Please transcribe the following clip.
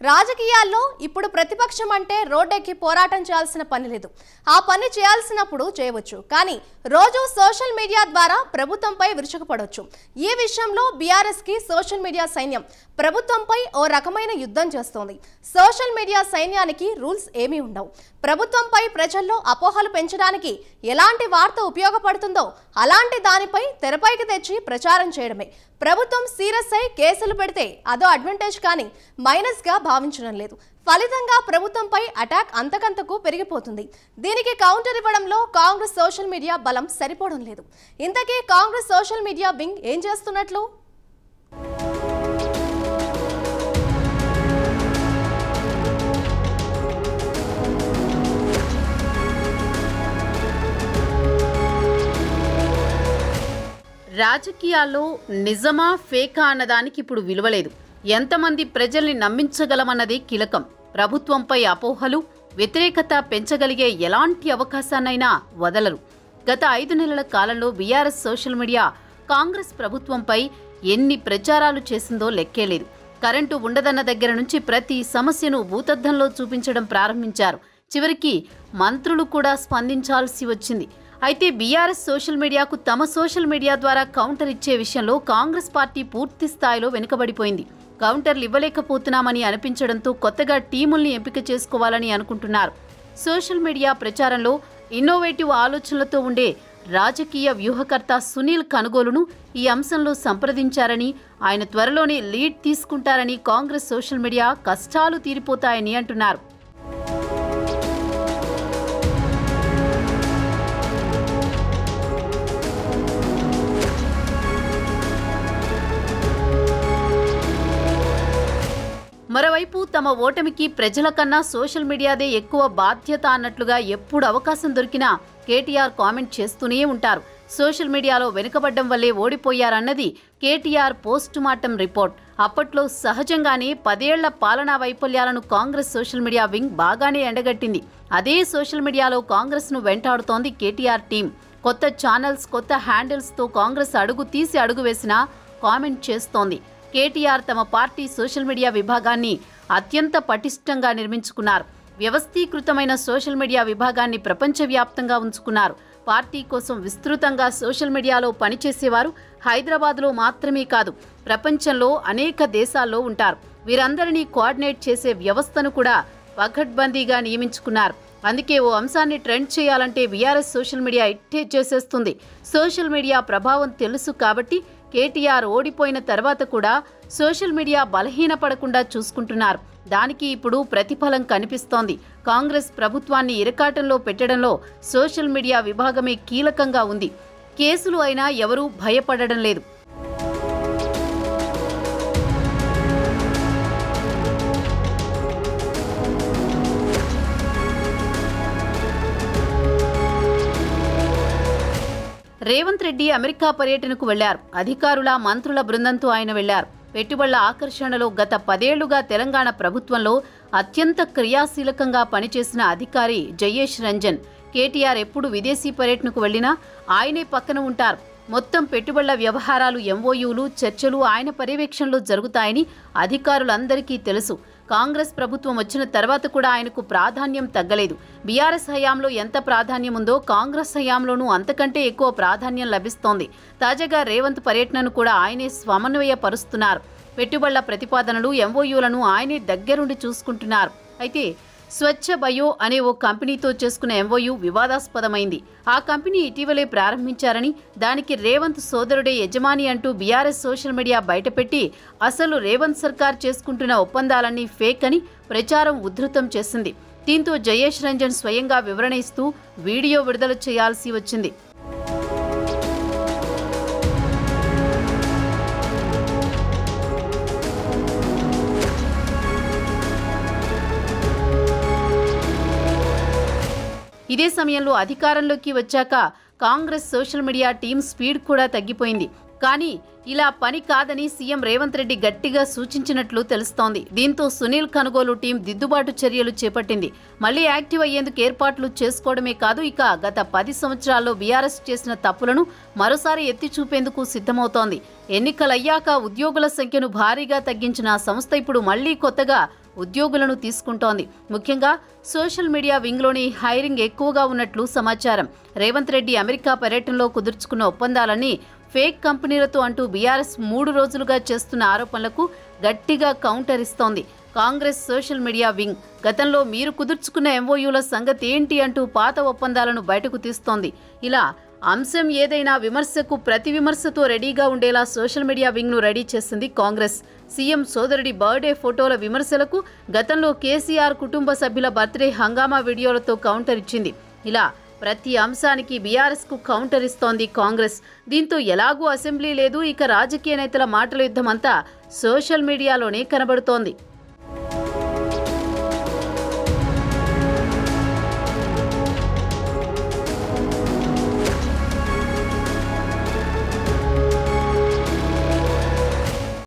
రాజకీయాల్లో ఇప్పుడు ప్రతిపక్షం అంటే రోడ్డెక్కి పోరాటం చేయాల్సిన పని లేదు. ఆ పని చేయాల్సినప్పుడు చేయవచ్చు. కానీ రోజు సోషల్ మీడియా ద్వారా ప్రభుత్వంపై విరుచుకుపడవచ్చు. ఈ విషయంలో బీఆర్ఎస్ కి సోషల్ మీడియా సైన్యం ప్రభుత్వంపై ఓ రకమైన యుద్ధం చేస్తోంది. సోషల్ మీడియా సైన్యానికి రూల్స్ ఏమీ ఉండవు. ప్రభుత్వంపై ప్రజల్లో అపోహలు పెంచడానికి ఎలాంటి వార్త ఉపయోగపడుతుందో అలాంటి దానిపై తెరపైకి తెచ్చి ప్రచారం చేయడమే. ప్రభుత్వం సీరియస్ అయి కేసులు పెడితే అదో అడ్వాంటేజ్ కానీ మైనస్ గా భావించడం లేదు. ఫలితంగా ప్రభుత్వంపై అటాక్ అంతకంతకు పెరిగిపోతుంది. దీనికి కౌంటర్ ఇవ్వడంలో కాంగ్రెస్ సోషల్ మీడియా బలం సరిపోవడం లేదు. ఇంతకీ కాంగ్రెస్ సోషల్ మీడియా వింగ్ ఏం చేస్తున్నట్లు? రాజకీయాల్లో నిజమా ఫేకా అన్నదానికి ఇప్పుడు విలువలేదు. ఎంతమంది ప్రజల్ని నమ్మించగలమన్నది కీలకం. ప్రభుత్వంపై అపోహలు, వ్యతిరేకత పెంచగలిగే ఎలాంటి అవకాశాన్నైనా వదలరు. గత 5 నెలల కాలంలో బీఆర్ఎస్ సోషల్ మీడియా కాంగ్రెస్ ప్రభుత్వంపై ఎన్ని ప్రచారాలు చేసిందో లెక్కేలేదు. కరెంటు ఉండదన్న దగ్గర నుంచి ప్రతి సమస్యను భూతద్దంలో చూపించడం ప్రారంభించారు. చివరికి మంత్రులు కూడా స్పందించాల్సి వచ్చింది. అయితే బీఆర్ఎస్ సోషల్ మీడియాకు తమ సోషల్ మీడియా ద్వారా కౌంటర్ ఇచ్చే విషయంలో కాంగ్రెస్ పార్టీ పూర్తి స్థాయిలో వెనుకబడిపోయింది. కౌంటర్లు ఇవ్వలేకపోతున్నామని అనిపించడంతో కొత్తగా టీముల్ని ఎంపిక చేసుకోవాలని అనుకుంటున్నారు. సోషల్ మీడియా ప్రచారంలో ఇన్నోవేటివ్ ఆలోచనలతో ఉండే రాజకీయ వ్యూహకర్త సునీల్ కనుగోలును ఈ అంశంలో సంప్రదించారని, ఆయన త్వరలోనే లీడ్ తీసుకుంటారని కాంగ్రెస్ సోషల్ మీడియా కష్టాలు తీరిపోతాయని అంటున్నారు. మరోవైపు తమ ఓటమికి ప్రజల కన్నా సోషల్ మీడియాదే ఎక్కువ బాధ్యత అన్నట్లుగా ఎప్పుడు అవకాశం దొరికినా కేటీఆర్ కామెంట్ చేస్తూనే ఉంటారు. సోషల్ మీడియాలో వెనుకబడ్డం వల్లే ఓడిపోయారన్నది కేటీఆర్ పోస్ట్ మార్టం రిపోర్ట్. అప్పట్లో సహజంగానే 10 ఏళ్ల పాలనా వైఫల్యాలను కాంగ్రెస్ సోషల్ మీడియా వింగ్ బాగానే ఎండగట్టింది. అదే సోషల్ మీడియాలో కాంగ్రెస్ను వెంటాడుతోంది కేటీఆర్ టీం. కొత్త ఛానల్స్, కొత్త హ్యాండిల్స్తో కాంగ్రెస్ అడుగు తీసి అడుగు వేసినా కామెంట్ చేస్తోంది. కేటీఆర్ తమ పార్టీ సోషల్ మీడియా విభాగాన్ని అత్యంత పటిష్టంగా నిర్మించుకున్నారు. వ్యవస్థీకృతమైన సోషల్ మీడియా విభాగాన్ని ప్రపంచవ్యాప్తంగా ఉంచుకున్నారు. పార్టీ కోసం విస్తృతంగా సోషల్ మీడియాలో పనిచేసేవారు హైదరాబాద్లో మాత్రమే కాదు, ప్రపంచంలో అనేక దేశాల్లో ఉంటారు. వీరందరినీ కోఆర్డినేట్ చేసే వ్యవస్థను కూడా పకడ్బందీగా నియమించుకున్నారు. అందుకే ఓ అంశాన్ని ట్రెండ్ చేయాలంటే బీఆర్ఎస్ సోషల్ మీడియా ఇట్టే చేసేస్తుంది. సోషల్ మీడియా ప్రభావం తెలుసు కాబట్టి కేటీఆర్ ఓడిపోయిన తర్వాత కూడా సోషల్ మీడియా బలహీనపడకుండా చూసుకుంటున్నారు. దానికి ఇప్పుడు ప్రతిఫలం కనిపిస్తోంది. కాంగ్రెస్ ప్రభుత్వాన్ని ఇరకాటంలో పెట్టడంలో సోషల్ మీడియా విభాగమే కీలకంగా ఉంది. కేసులు అయినా ఎవరూ భయపడడం లేదు. రేవంత్ రెడ్డి అమెరికా పర్యటనకు వెళ్లారు. అధికారుల, మంత్రుల బృందంతో ఆయన వెళ్లారు. పెట్టుబడుల ఆకర్షణలో గత 10 ఏళ్లుగా తెలంగాణ ప్రభుత్వంలో అత్యంత క్రియాశీలకంగా పనిచేసిన అధికారి జయేష్ రంజన్. కేటీఆర్ ఎప్పుడు విదేశీ పర్యటనకు వెళ్లినా ఆయనే పక్కన ఉంటారు. మొత్తం పెట్టుబడుల వ్యవహారాలు, ఎంఓయూలు, చర్చలు ఆయన పర్యవేక్షణలో జరుగుతాయని అధికారులందరికీ తెలుసు. కాంగ్రెస్ ప్రభుత్వం వచ్చిన తర్వాత కూడా ఆయనకు ప్రాధాన్యం తగ్గలేదు. బీఆర్ఎస్ హయాంలో ఎంత ప్రాధాన్యం ఉందో కాంగ్రెస్ హయాంలోనూ అంతకంటే ఎక్కువ ప్రాధాన్యం లభిస్తోంది. తాజాగా రేవంత్ పర్యటనను కూడా ఆయనే సమన్వయపరుస్తున్నారు. పెట్టుబడుల ప్రతిపాదనలు, ఎంఓయూలను ఆయనే దగ్గరుండి చూసుకుంటున్నారు. అయితే స్వచ్ఛ బయో అనే ఓ కంపెనీతో చేసుకున్న ఎంఓయూ వివాదాస్పదమైంది. ఆ కంపెనీ ఇటీవలే ప్రారంభించారని, దానికి రేవంత్ సోదరుడే యజమాని అంటూ బీఆర్ఎస్ సోషల్ మీడియా బయటపెట్టి అసలు రేవంత్ సర్కార్ చేసుకుంటున్న ఒప్పందాలన్నీ ఫేక్ అని ప్రచారం ఉధృతం చేసింది. దీంతో జయేష్ రంజన్ స్వయంగా వివరణ ఇస్తూ వీడియో విడుదల చేయాల్సి వచ్చింది. ఇదే సమయంలో అధికారంలోకి వచ్చాక Congress social media team speed కూడా తగ్గిపోయింది. కానీ ఇలా పని కాదని సీఎం రేవంత్ రెడ్డి గట్టిగా సూచించినట్లు తెలుస్తోంది. దీంతో సునీల్ కనుగోలు టీం దిద్దుబాటు చర్యలు చేపట్టింది. మళ్లీ యాక్టివ్ అయ్యేందుకు ఏర్పాట్లు చేసుకోవడమే కాదు, ఇక గత 10 సంవత్సరాల్లో బీఆర్ఎస్ చేసిన తప్పులను మరోసారి ఎత్తి చూపేందుకు సిద్ధమవుతోంది. ఎన్నికలయ్యాక ఉద్యోగుల సంఖ్యను భారీగా తగ్గించిన సంస్థ ఇప్పుడు మళ్లీ కొత్తగా ఉద్యోగులను తీసుకుంటోంది. ముఖ్యంగా సోషల్ మీడియా వింగ్లోని హైరింగ్ ఎక్కువగా ఉన్నట్లు సమాచారం. రేవంత్ రెడ్డి అమెరికా పర్యటనలో కుదుర్చుకున్న ఒప్పందాలన్నీ ఫేక్ కంపెనీలతో అంటూ బీఆర్ఎస్ 3 రోజులుగా చేస్తున్న ఆరోపణలకు గట్టిగా కౌంటర్ ఇస్తోంది. కాంగ్రెస్ సోషల్ మీడియా వింగ్ గతంలో మీరు కుదుర్చుకున్న ఎంఓయూల సంగతి ఏంటి అంటూ పాత ఒప్పందాలను బయటకు తీస్తోంది. ఇలా అంశం ఏదైనా విమర్శకు ప్రతి విమర్శతో రెడీగా ఉండేలా సోషల్ మీడియా వింగ్ను రెడీ చేసింది కాంగ్రెస్. సీఎం సోదరుడి బర్త్డే ఫోటోల విమర్శలకు గతంలో కేసీఆర్ కుటుంబ సభ్యుల బర్త్డే హంగామా వీడియోలతో కౌంటర్ ఇచ్చింది. ఇలా ప్రతి అంశానికి బీఆర్ఎస్కు కౌంటర్ ఇస్తోంది కాంగ్రెస్. దీంతో ఎలాగూ అసెంబ్లీ లేదు, ఇక రాజకీయ నేతల మాటల యుద్ధం అంతా సోషల్ మీడియాలోనే కనబడుతోంది.